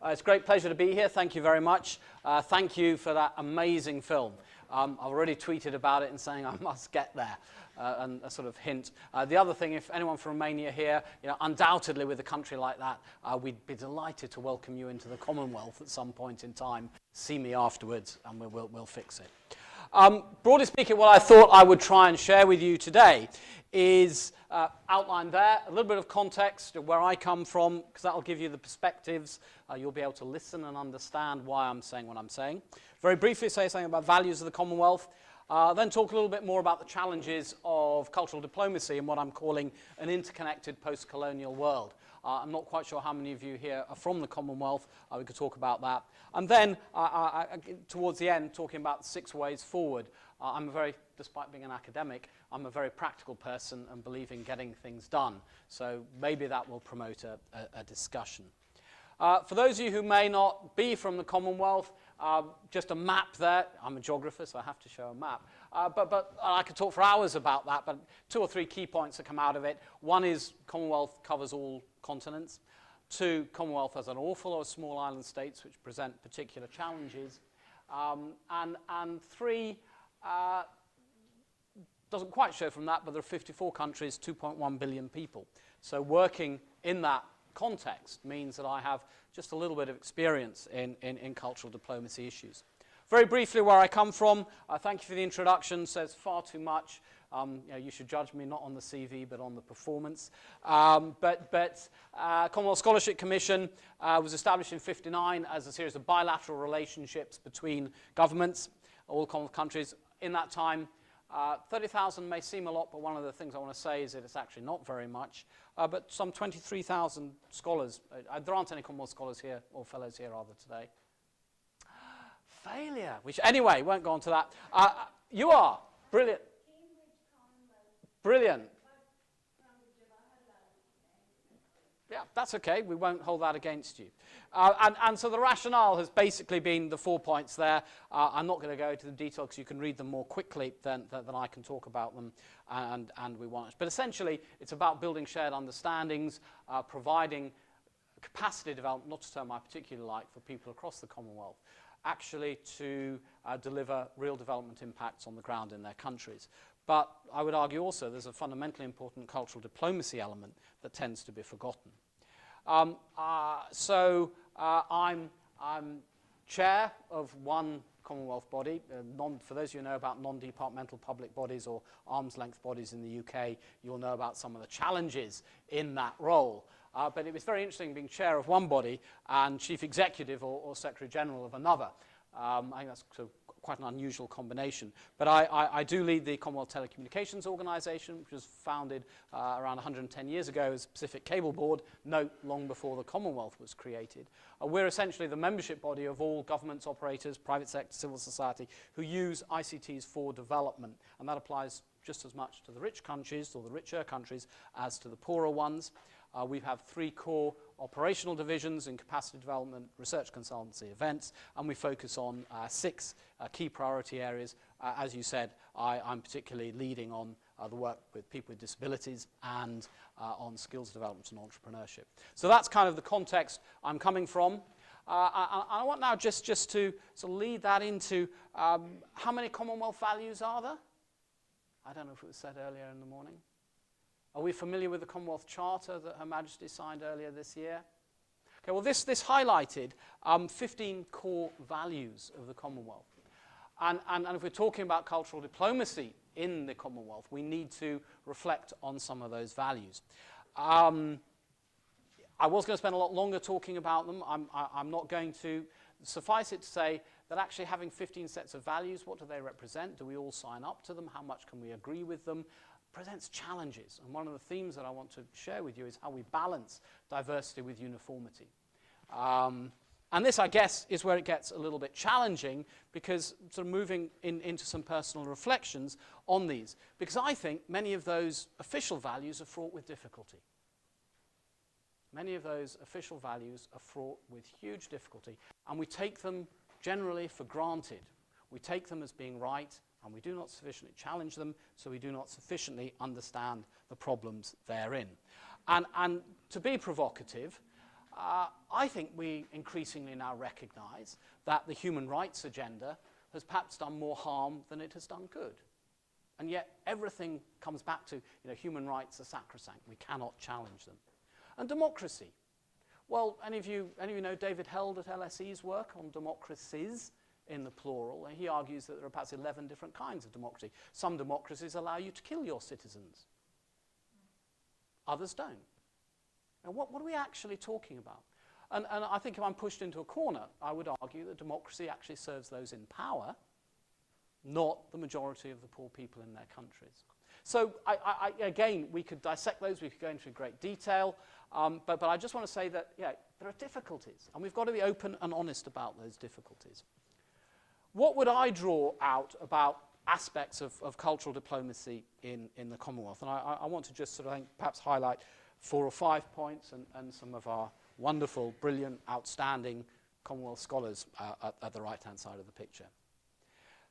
It's a great pleasure to be here. Thank you very much. Thank you for that amazing film. I've already tweeted about it and saying I must get there, and a sort of hint. The other thing, if anyone from Romania here, undoubtedly with a country like that, we'd be delighted to welcome you into the Commonwealth at some point in time. See me afterwards and we'll fix it. Broadly speaking, what I thought I would try and share with you today is outlined there, a little bit of context of where I come from, because that will give you the perspectives. You'll be able to listen and understand why I'm saying what I'm saying. Very briefly say something about values of the Commonwealth, then talk a little bit more about the challenges of cultural diplomacy in what I'm calling an interconnected post-colonial world. I'm not quite sure how many of you here are from the Commonwealth. We could talk about that. And then, towards the end, talking about 6 ways forward. Despite being an academic, I'm a very practical person and believe in getting things done. So maybe that will promote a discussion. For those of you who may not be from the Commonwealth, just a map there. I'm a geographer, so I have to show a map. But I could talk for hours about that, but 2 or 3 key points that come out of it. One is Commonwealth covers all continents. 2, Commonwealth has an awful lot of small island states which present particular challenges. And 3, doesn't quite show from that, but there are 54 countries, 2.1 billion people. So working in that context means that I have just a little bit of experience in cultural diplomacy issues. Very briefly, where I come from, thank you for the introduction, says far too much. You should judge me not on the CV, but on the performance. Commonwealth Scholarship Commission was established in '59 as a series of bilateral relationships between governments, all Commonwealth countries. In that time, 30,000 may seem a lot, but one of the things I want to say is that it's actually not very much. But some 23,000 scholars. There aren't any Commonwealth scholars here, or fellows here, are there, today? Failure. Anyway, won't go on to that. You are. Brilliant. Brilliant. Yeah, that's okay. We won't hold that against you. And so the rationale has basically been the 4 points there. I'm not going to go into the detail because you can read them more quickly than I can talk about them, and we won't. But essentially, it's about building shared understandings, providing capacity development, not a term I particularly like, for people across the Commonwealth, actually to deliver real development impacts on the ground in their countries. But I would argue also there's a fundamentally important cultural diplomacy element that tends to be forgotten. I'm chair of one Commonwealth body. For those of you who know about non-departmental public bodies or arm's-length bodies in the UK, you'll know about some of the challenges in that role. But it was very interesting being chair of one body and chief executive or secretary general of another. I think that's sort of quite an unusual combination. But I do lead the Commonwealth Telecommunications Organisation, which was founded around 110 years ago as Pacific Cable Board, note long before the Commonwealth was created. We're essentially the membership body of all governments, operators, private sector, civil society, who use ICTs for development. And that applies just as much to the rich countries, or the richer countries, as to the poorer ones. We have 3 core operational divisions in capacity development, research consultancy, events, and we focus on 6 key priority areas. As you said, I'm particularly leading on the work with people with disabilities and on skills development and entrepreneurship. So that's kind of the context I'm coming from. I want now just to sort of lead that into how many Commonwealth values are there? I don't know if it was said earlier in the morning. Are we familiar with the Commonwealth Charter that Her Majesty signed earlier this year? Okay, well, this highlighted 15 core values of the Commonwealth. And if we're talking about cultural diplomacy in the Commonwealth, we need to reflect on some of those values. I was going to spend a lot longer talking about them. I'm not going to. Suffice it to say that actually having 15 sets of values, what do they represent? Do we all sign up to them? How much can we agree with them? Presents challenges, and one of the themes that I want to share with you is how we balance diversity with uniformity. And this, I guess, is where it gets a little bit challenging, because sort of moving into some personal reflections on these, because I think many of those official values are fraught with difficulty. Many of those official values are fraught with huge difficulty, and we take them generally for granted. We take them as being right, and we do not sufficiently challenge them, so we do not sufficiently understand the problems therein. And to be provocative, I think we increasingly now recognise that the human rights agenda has perhaps done more harm than it has done good. And yet everything comes back to, human rights are sacrosanct. We cannot challenge them. And democracy. Well, any of you know David Held at LSE's work on democracies in the plural? And he argues that there are perhaps 11 different kinds of democracy. Some democracies allow you to kill your citizens. Others don't. Now, what are we actually talking about? And I think if I'm pushed into a corner, I would argue that democracy actually serves those in power, not the majority of the poor people in their countries. So, again, we could dissect those, we could go into great detail, but I just want to say that, there are difficulties, and we've got to be open and honest about those difficulties. What would I draw out about aspects of cultural diplomacy in the Commonwealth? And I want to just sort of perhaps highlight 4 or 5 points and some of our wonderful, brilliant, outstanding Commonwealth scholars at the right-hand side of the picture.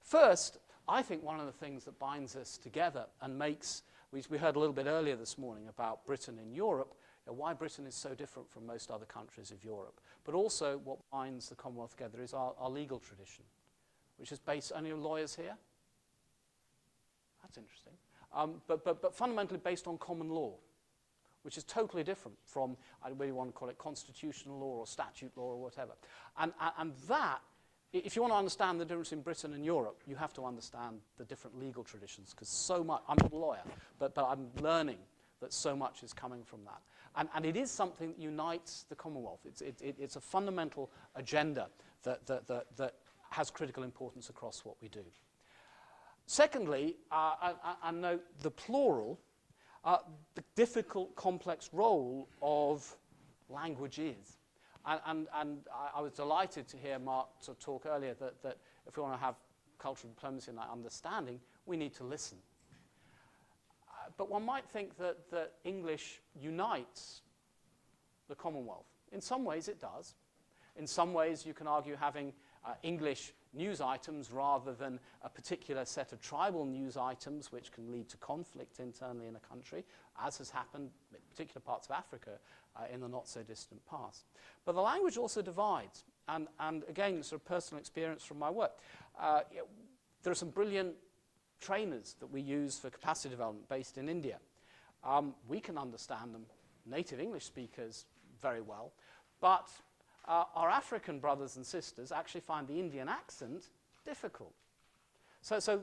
First, I think one of the things that binds us together and makes, we heard a little bit earlier this morning about Britain in Europe, why Britain is so different from most other countries of Europe. But also what binds the Commonwealth together is our legal tradition, which is based, any lawyers here? That's interesting. But fundamentally based on common law, which is totally different from, I really want to call it constitutional law or statute law or whatever. And that, if you want to understand the difference in Britain and Europe, you have to understand the different legal traditions, because so much, I'm not a lawyer, but I'm learning that so much is coming from that. And it is something that unites the Commonwealth. It's a fundamental agenda that has critical importance across what we do. Secondly, I note the plural, the difficult, complex role of languages. And I was delighted to hear Mark talk earlier that if we want to have cultural diplomacy and that understanding, we need to listen. But one might think that English unites the Commonwealth. In some ways it does. In some ways you can argue having English news items rather than a particular set of tribal news items, which can lead to conflict internally in a country, as has happened in particular parts of Africa in the not-so-distant past. But the language also divides. And again, sort of personal experience from my work. There are some brilliant trainers that we use for capacity development based in India. We can understand them, native English speakers, very well, but our African brothers and sisters actually find the Indian accent difficult. So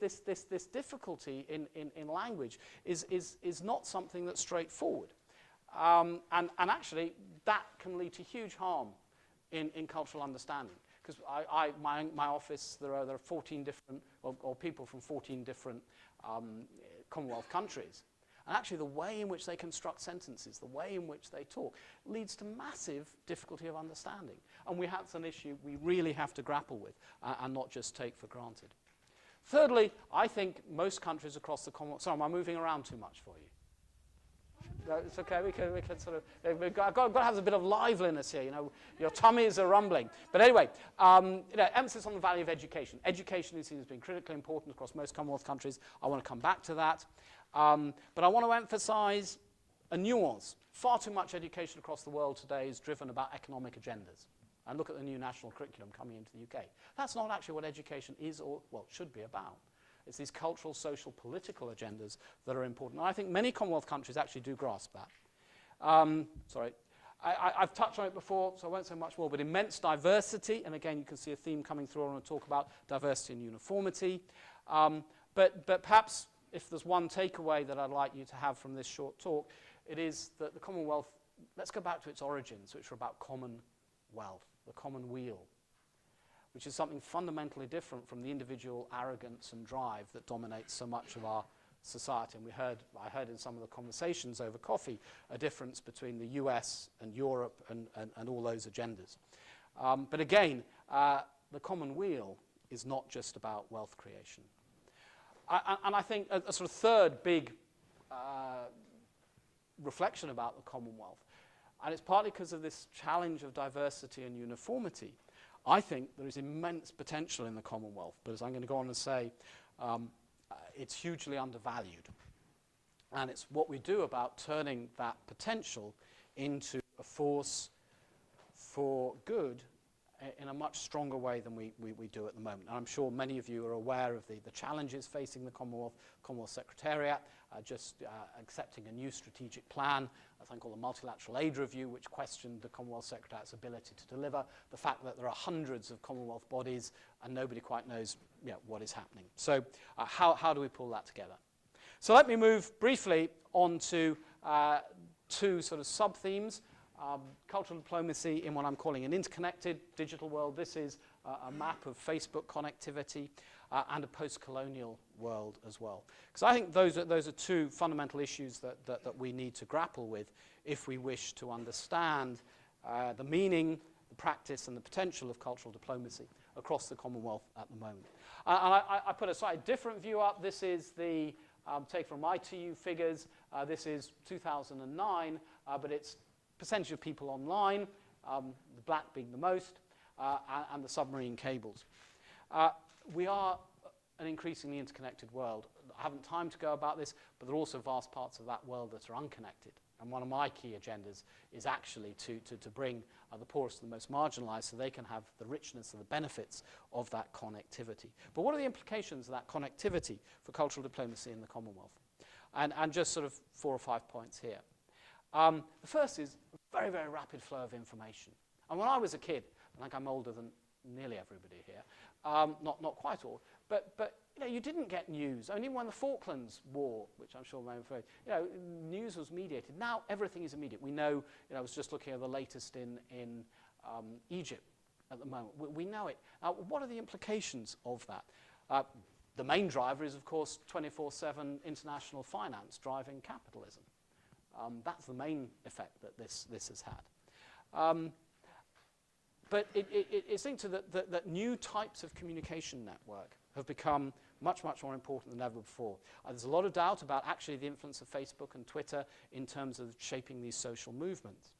this difficulty in language is not something that's straightforward. And actually, that can lead to huge harm in cultural understanding. Because my office, there are 14 different, or people from 14 different Commonwealth countries. And actually the way in which they construct sentences, the way in which they talk, leads to massive difficulty of understanding. And that's an issue we really have to grapple with and not just take for granted. Thirdly, I think most countries across the Commonwealth... Sorry, am I moving around too much for you? No, it's okay, we can sort of... We've got to have a bit of liveliness here, your tummies are rumbling. But anyway, emphasis on the value of education. Education is seen as being critically important across most Commonwealth countries. I want to come back to that. But I want to emphasize a nuance. Far too much education across the world today is driven about economic agendas. And look at the new national curriculum coming into the UK. That's not actually what education is or, well, should be about. It's these cultural, social, political agendas that are important. And I think many Commonwealth countries actually do grasp that. I've touched on it before, so I won't say much more, but immense diversity. And again, you can see a theme coming through. I want to talk about diversity and uniformity. But perhaps if there's one takeaway that I'd like you to have from this short talk, it is that the Commonwealth, let's go back to its origins, which are about common wealth, the common weal, which is something fundamentally different from the individual arrogance and drive that dominates so much of our society. And I heard in some of the conversations over coffee a difference between the US and Europe and all those agendas. But again, the common weal is not just about wealth creation. And I think a sort of third big reflection about the Commonwealth, and it's partly because of this challenge of diversity and uniformity, I think there is immense potential in the Commonwealth, but as I'm going to go on and say, it's hugely undervalued. And it's what we do about turning that potential into a force for good in a much stronger way than we do at the moment. And I'm sure many of you are aware of the challenges facing the Commonwealth Secretariat, just accepting a new strategic plan, a thing called the Multilateral Aid Review, which questioned the Commonwealth Secretariat's ability to deliver, the fact that there are hundreds of Commonwealth bodies and nobody quite knows what is happening. So how do we pull that together? So let me move briefly on to two sort of sub-themes. Cultural diplomacy in what I'm calling an interconnected digital world. This is a map of Facebook connectivity and a post-colonial world as well. Because I think those are two fundamental issues that we need to grapple with if we wish to understand the meaning, the practice and the potential of cultural diplomacy across the Commonwealth at the moment. And I put a slightly different view up. This is the take from ITU figures. This is 2009, but it's percentage of people online, the black being the most, and the submarine cables. We are an increasingly interconnected world. I haven't time to go about this, but there are also vast parts of that world that are unconnected. And one of my key agendas is actually to bring the poorest and the most marginalized so they can have the richness and the benefits of that connectivity. But what are the implications of that connectivity for cultural diplomacy in the Commonwealth? And just sort of 4 or 5 points here. The first is a very, very rapid flow of information. And when I was a kid, I think I'm older than nearly everybody here, not quite all, but you didn't get news. Only when the Falklands War, which I'm sure many of you, news was mediated. Now everything is immediate. We know, I was just looking at the latest in Egypt at the moment. We know it. Now, what are the implications of that? The main driver is, of course, 24/7 international finance driving capitalism. That's the main effect that this has had. But it's linked to that new types of communication network have become much, much more important than ever before. There's a lot of doubt about actually the influence of Facebook and Twitter in terms of shaping these social movements.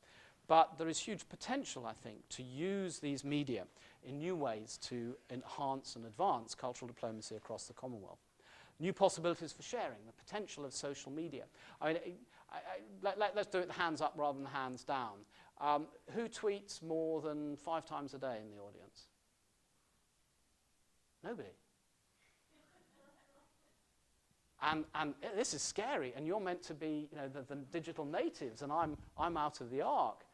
But there is huge potential, I think, to use these media in new ways to enhance and advance cultural diplomacy across the Commonwealth. New possibilities for sharing, the potential of social media. I mean, let's do it hands up rather than hands down. Who tweets more than 5 times a day in the audience? Nobody. And this is scary, and you're meant to be the digital natives, and I'm out of the ark.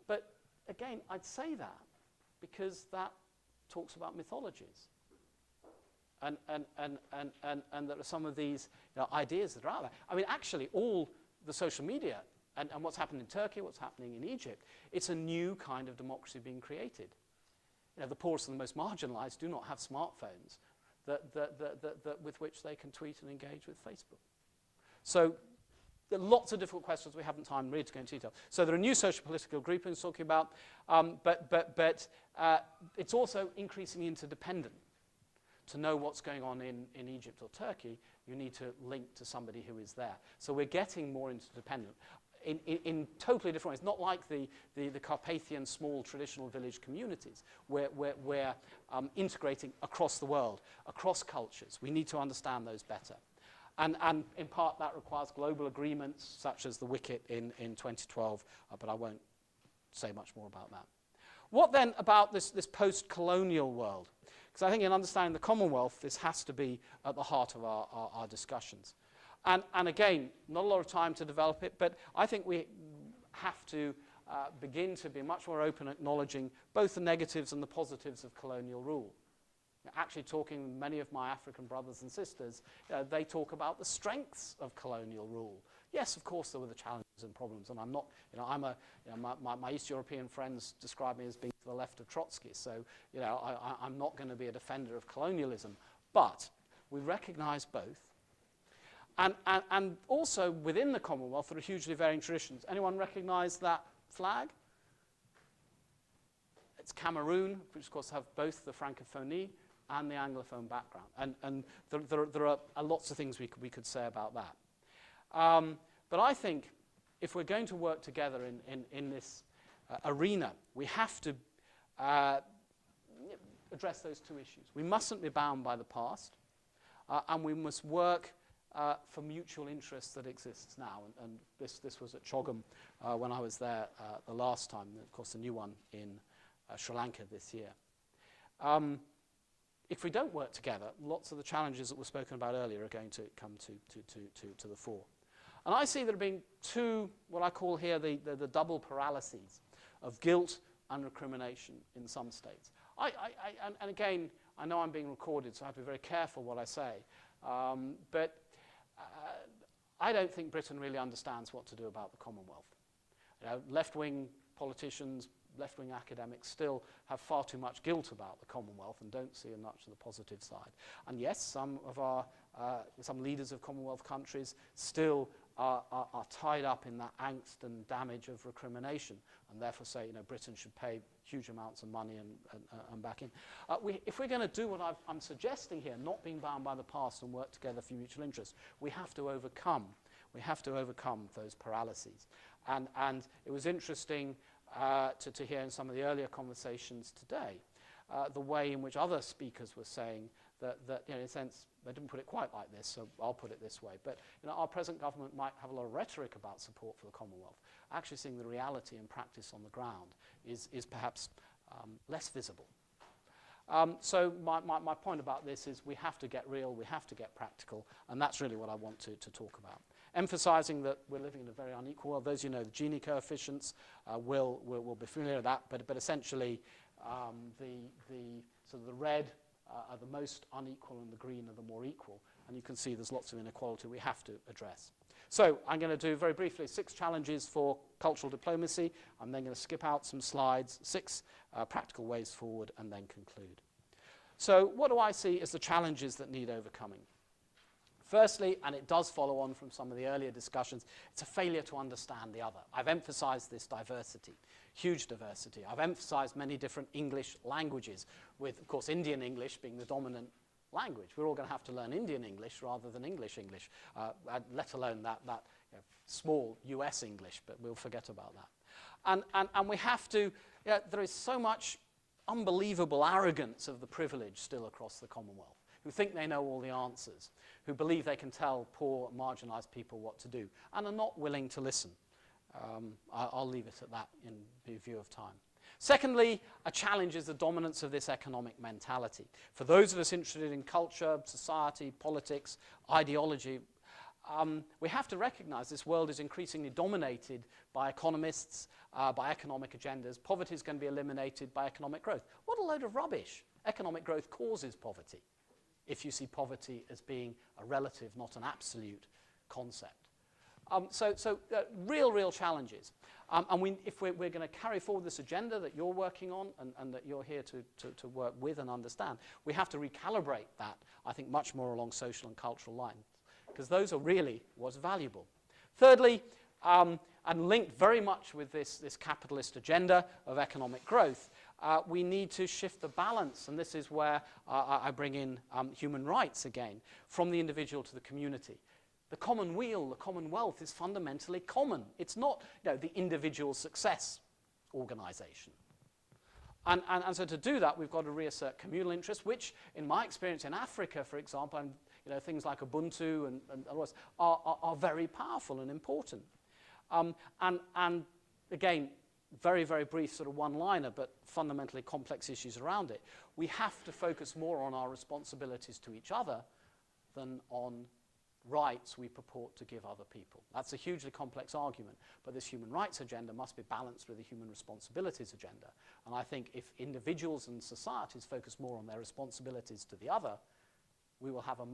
But again, I'd say that because that talks about mythologies. And there are some of these ideas that are out there. I mean, actually, all the social media and what's happened in Turkey, what's happening in Egypt, it's a new kind of democracy being created. The poorest and the most marginalized do not have smartphones with which they can tweet and engage with Facebook. So there are lots of difficult questions. We haven't time really to go into detail. So there are new social political groupings talking about, but it's also increasingly interdependent. To know what's going on in Egypt or Turkey, you need to link to somebody who is there. So we're getting more interdependent in totally different ways, not like the Carpathian small traditional village communities, where we're integrating across the world, across cultures. We need to understand those better. And in part that requires global agreements, such as the Wicket in 2012, but I won't say much more about that. What then about this post-colonial world? Because I think in understanding the Commonwealth, this has to be at the heart of our discussions. And again, not a lot of time to develop it, but I think we have to begin to be much more open, acknowledging both the negatives and the positives of colonial rule. Actually talking with many of my African brothers and sisters, they talk about the strengths of colonial rule. Yes, of course, there were the challenges and problems, and I'm not, my East European friends describe me as being to the left of Trotsky, so, I'm not going to be a defender of colonialism, but we recognize both. And also within the Commonwealth, there are hugely varying traditions. Anyone recognize that flag? It's Cameroon, which of course have both the Francophonie and the Anglophone background. And there are lots of things we could say about that. But I think if we're going to work together in this arena, we have to address those two issues. We mustn't be bound by the past, and we must work for mutual interests that exists now. And this was at Chogam when I was there the last time, and of course the new one in Sri Lanka this year. If we don't work together, lots of the challenges that were spoken about earlier are going to come to the fore. And I see there being two, what I call here the double paralyses of guilt and recrimination in some states. And again, I know I'm being recorded, so I have to be very careful what I say. But I don't think Britain really understands what to do about the Commonwealth. You know, left-wing politicians, left-wing academics still have far too much guilt about the Commonwealth and don't see much of the positive side. And yes, some leaders of Commonwealth countries still are tied up in that angst and damage of recrimination, and therefore say, you know, Britain should pay huge amounts of money and back in. If we're going to do what I'm suggesting here, not being bound by the past and work together for mutual interests, we have to overcome those paralyses. And it was interesting to hear in some of the earlier conversations today the way in which other speakers were saying that you know, in a sense, they didn't put it quite like this, so I'll put it this way. But you know, our present government might have a lot of rhetoric about support for the Commonwealth. Actually seeing the reality and practice on the ground is perhaps less visible. So my point about this is we have to get real, we have to get practical, and that's really what I want to talk about. Emphasizing that we're living in a very unequal world. Those who know the Gini coefficients will be familiar with that, but essentially the red are the most unequal and the green are the more equal. And you can see there's lots of inequality we have to address. So I'm going to do very briefly 6 challenges for cultural diplomacy. I'm then going to skip out some slides, 6 practical ways forward, and then conclude. So what do I see as the challenges that need overcoming? Firstly, and it does follow on from some of the earlier discussions, it's a failure to understand the other. I've emphasized this diversity, huge diversity. I've emphasized many different English languages, with, of course, Indian English being the dominant language. We're all going to have to learn Indian English rather than English, let alone that you know, small US English, but we'll forget about that. And we have to, you know, there is so much unbelievable arrogance of the privilege still across the Commonwealth, who think they know all the answers, who believe they can tell poor, marginalized people what to do, and are not willing to listen. I'll leave it at that in view of time. Secondly, a challenge is the dominance of this economic mentality. For those of us interested in culture, society, politics, ideology, we have to recognize this world is increasingly dominated by economists, by economic agendas. Poverty is going to be eliminated by economic growth. What a load of rubbish. Economic growth causes poverty, if you see poverty as being a relative, not an absolute concept. Real challenges. And if we're going to carry forward this agenda that you're working on and that you're here to work with and understand, we have to recalibrate that, I think, much more along social and cultural lines, because those are really what's valuable. Thirdly, and linked very much with this capitalist agenda of economic growth, we need to shift the balance, and this is where I bring in human rights again, from the individual to the community. The commonweal, the Commonwealth, is fundamentally common. It's not, you know, the individual success organization. And so to do that, we've got to reassert communal interests, which, in my experience in Africa, for example, and you know, things like Ubuntu and others are very powerful and important. And again, very brief sort of one-liner, but fundamentally complex issues around it. We have to focus more on our responsibilities to each other than on rights we purport to give other people. That's a hugely complex argument, but this human rights agenda must be balanced with the human responsibilities agenda. And I think if individuals and societies focus more on their responsibilities to the other, we will have a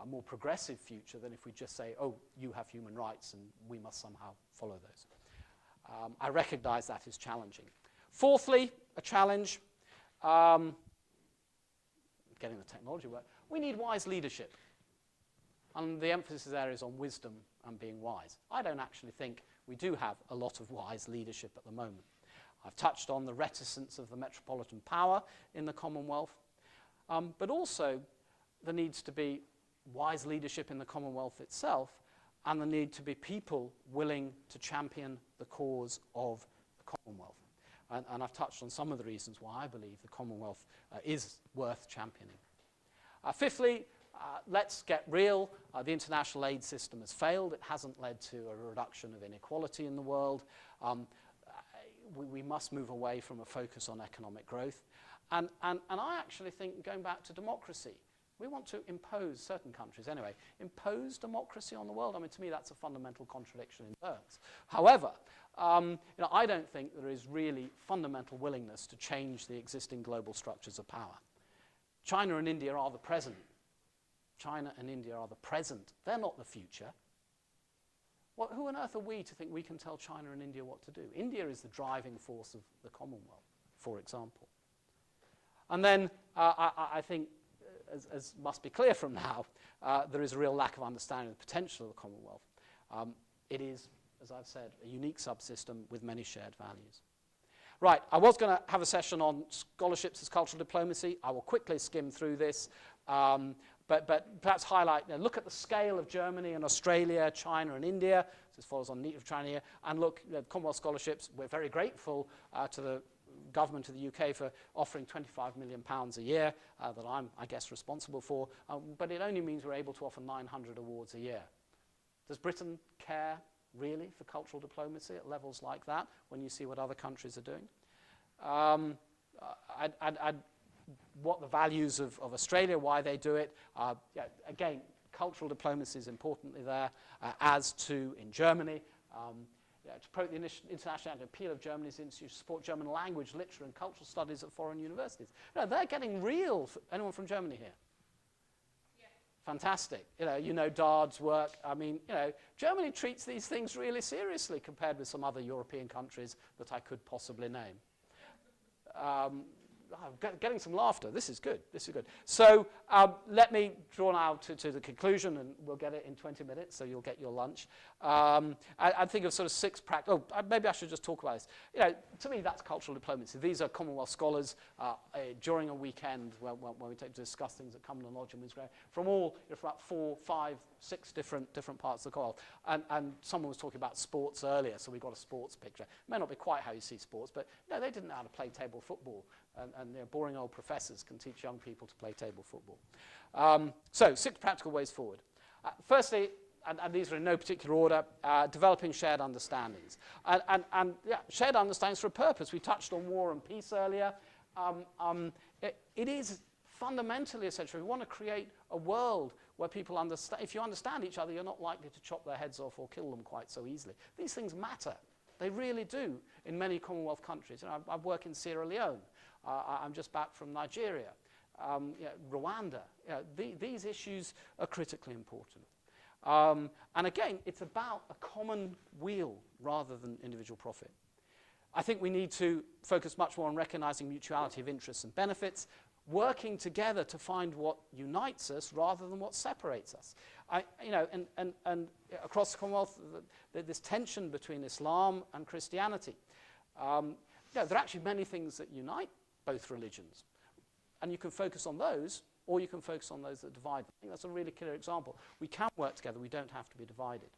more progressive future than if we just say, oh, you have human rights and we must somehow follow those. I recognize that is challenging. Fourthly, a challenge, getting the technology work, we need wise leadership. And the emphasis there is on wisdom and being wise. I don't actually think we do have a lot of wise leadership at the moment. I've touched on the reticence of the metropolitan power in the Commonwealth, but also there needs to be wise leadership in the Commonwealth itself, and there need to be people willing to champion the cause of the Commonwealth. And I've touched on some of the reasons why I believe the Commonwealth is worth championing. Fifthly, let's get real. The international aid system has failed. It hasn't led to a reduction of inequality in the world. We must move away from a focus on economic growth. And I actually think, going back to democracy, we want to impose, certain countries anyway, impose democracy on the world. I mean, to me, that's a fundamental contradiction in terms. However, I don't think there is really fundamental willingness to change the existing global structures of power. China and India are the present. China and India are the present. They're not the future. Well, who on earth are we to think we can tell China and India what to do? India is the driving force of the Commonwealth, for example. And then I think, as must be clear from now, there is a real lack of understanding of the potential of the Commonwealth. It is, as I've said, a unique subsystem with many shared values. Right, I was going to have a session on scholarships as cultural diplomacy. I will quickly skim through this, but perhaps highlight, look at the scale of Germany and Australia, China and India. So this follows on of China here. And look, Commonwealth scholarships, we're very grateful to the government of the UK for offering £25 million a year that I'm, I guess, responsible for. But it only means we're able to offer 900 awards a year. Does Britain care, really, for cultural diplomacy at levels like that when you see what other countries are doing? What the values of Australia, why they do it. Again, cultural diplomacy is importantly there, as too in Germany. To promote the international appeal of Germany's institute to support German language, literature and cultural studies at foreign universities. They're getting real. Anyone from Germany here? Yeah. Fantastic. You know Dard's work. I mean, Germany treats these things really seriously compared with some other European countries that I could possibly name. Getting some laughter. This is good. This is good. So let me draw now to the conclusion, and we'll get it in 20 minutes, so you'll get your lunch. I think of sort of 6 practical. Maybe I should just talk about this. To me, that's cultural diplomacy. These are Commonwealth scholars during a weekend when we take to discuss things at Commonwealth Lodge in Winsgrove from all, from about 4, 5, 6 different parts of the Commonwealth. And someone was talking about sports earlier, so we got a sports picture. It may not be quite how you see sports, but no, they didn't know how to play table football. And boring old professors can teach young people to play table football. So 6 practical ways forward. Firstly, and these are in no particular order, developing shared understandings. And shared understandings for a purpose. We touched on war and peace earlier. It is fundamentally essential. We want to create a world where people understand. If you understand each other, you're not likely to chop their heads off or kill them quite so easily. These things matter. They really do in many Commonwealth countries. I work in Sierra Leone. I'm just back from Nigeria, Rwanda. These issues are critically important. And again, it's about a common weal rather than individual profit. I think we need to focus much more on recognizing mutuality of interests and benefits, working together to find what unites us rather than what separates us. And across the Commonwealth, this tension between Islam and Christianity. There are actually many things that unite both religions. And you can focus on those, or you can focus on those that divide. I think that's a really clear example. We can work together. We don't have to be divided.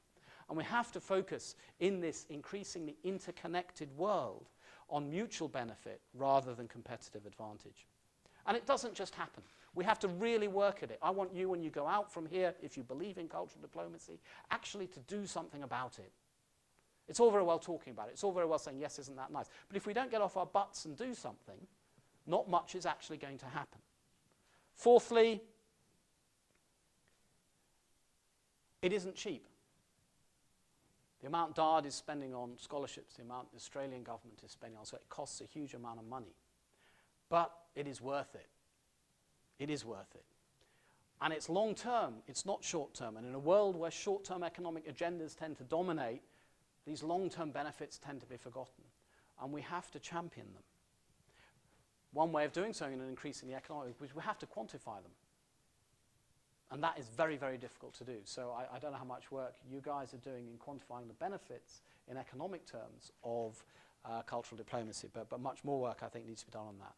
And we have to focus in this increasingly interconnected world on mutual benefit rather than competitive advantage. And it doesn't just happen. We have to really work at it. I want you, when you go out from here, if you believe in cultural diplomacy, actually to do something about it. It's all very well talking about it. It's all very well saying, yes, isn't that nice? But if we don't get off our butts and do something, not much is actually going to happen. Fourthly, it isn't cheap. The amount Dard is spending on scholarships, the amount the Australian government is spending on, so it costs a huge amount of money. But it is worth it. It is worth it. And it's long term, it's not short term. And in a world where short term economic agendas tend to dominate, these long term benefits tend to be forgotten. And we have to champion them. One way of doing so in an increasingly economic, is we have to quantify them. And that is very, very difficult to do. So I don't know how much work you guys are doing in quantifying the benefits in economic terms of cultural diplomacy, but much more work, I think, needs to be done on that.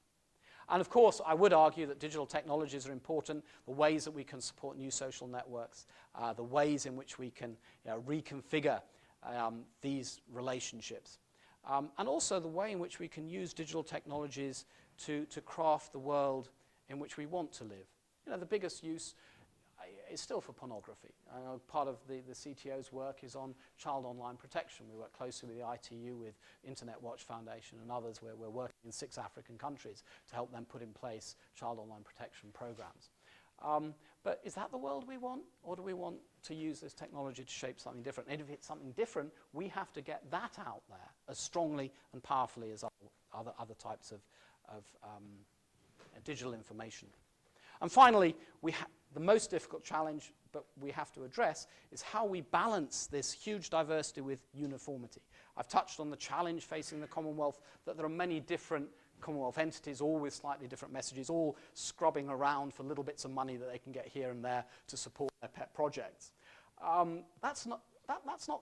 And of course, I would argue that digital technologies are important, the ways that we can support new social networks, the ways in which we can reconfigure these relationships. And also the way in which we can use digital technologies to craft the world in which we want to live. The biggest use, it's still for pornography. Part of the CTO's work is on child online protection. We work closely with the ITU, with Internet Watch Foundation and others, where we're working in 6 African countries to help them put in place child online protection programs. But is that the world we want, or do we want to use this technology to shape something different? And if it's something different, we have to get that out there as strongly and powerfully as other types of digital information. And finally, the most difficult challenge but we have to address is how we balance this huge diversity with uniformity. I've touched on the challenge facing the Commonwealth, that there are many different Commonwealth entities, all with slightly different messages, all scrubbing around for little bits of money that they can get here and there to support their pet projects. That's not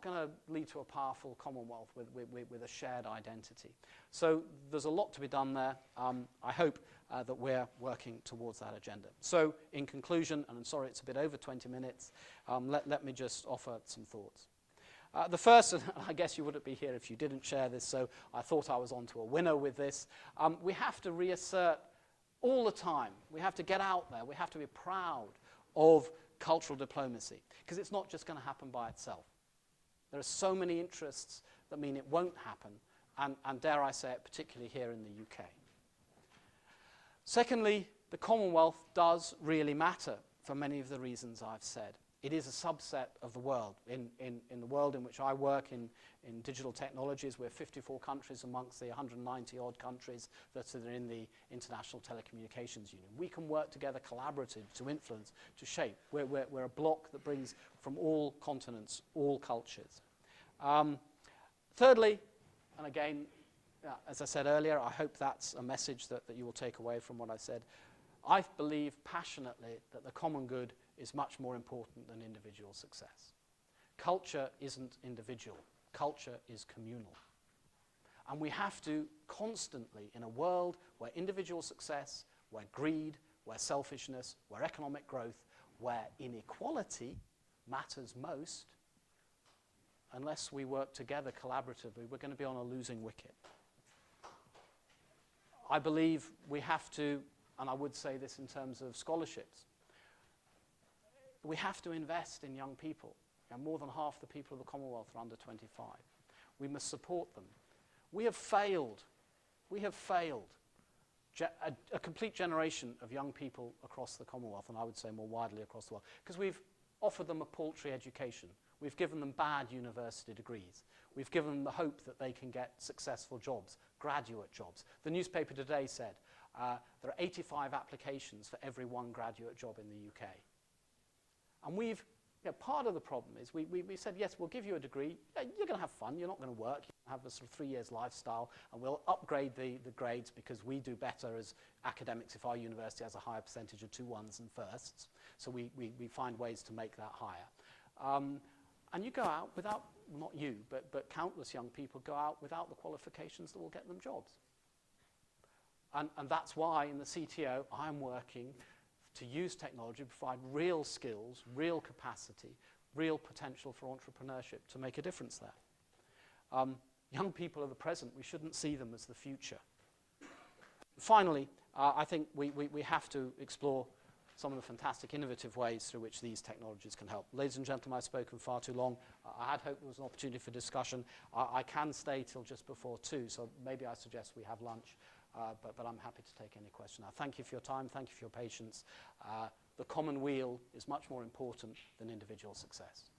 going to lead to a powerful Commonwealth with a shared identity. So there's a lot to be done there. I hope that we're working towards that agenda. So in conclusion, and I'm sorry it's a bit over 20 minutes, let me just offer some thoughts. The first, and I guess you wouldn't be here if you didn't share this, so I thought I was onto a winner with this. We have to reassert all the time. We have to get out there. We have to be proud of cultural diplomacy, because it's not just going to happen by itself. There are so many interests that mean it won't happen, and dare I say it, particularly here in the UK. Secondly, the Commonwealth does really matter for many of the reasons I've said. It is a subset of the world. In the world in which I work, in digital technologies, we're 54 countries amongst the 190-odd countries that are in the International Telecommunications Union. We can work together collaboratively to influence, to shape. We're a bloc that brings from all continents, all cultures. Thirdly, and again, as I said earlier, I hope that's a message that you will take away from what I said. I believe passionately that the common good is much more important than individual success. Culture isn't individual. Culture is communal. And we have to constantly, in a world where individual success, where greed, where selfishness, where economic growth, where inequality matters most, unless we work together collaboratively, we're going to be on a losing wicket. I believe we have to, and I would say this in terms of scholarships, we have to invest in young people. And more than half the people of the Commonwealth are under 25. We must support them. We have failed. We have failed a complete generation of young people across the Commonwealth, and I would say more widely across the world, because we've offered them a paltry education. We've given them bad university degrees. We've given them the hope that they can get successful jobs, graduate jobs. The newspaper today said there are 85 applications for every one graduate job in the UK. And part of the problem is we said, yes, we'll give you a degree. Yeah, you're going to have fun. You're not going to work. You have a sort of 3 years lifestyle, and we'll upgrade the grades because we do better as academics if our university has a higher percentage of 2-1s and firsts. So we find ways to make that higher. And you go out without, not you, but countless young people go out without the qualifications that will get them jobs. And that's why in the CTO I'm working to use technology to provide real skills, real capacity, real potential for entrepreneurship to make a difference there. Young people are the present. We shouldn't see them as the future. Finally, I think we have to explore some of the fantastic innovative ways through which these technologies can help. Ladies and gentlemen, I've spoken far too long. I had hoped there was an opportunity for discussion. I can stay till just before 2, so maybe I suggest we have lunch. But I'm happy to take any question now. Thank you for your time. Thank you for your patience. The common weal is much more important than individual success.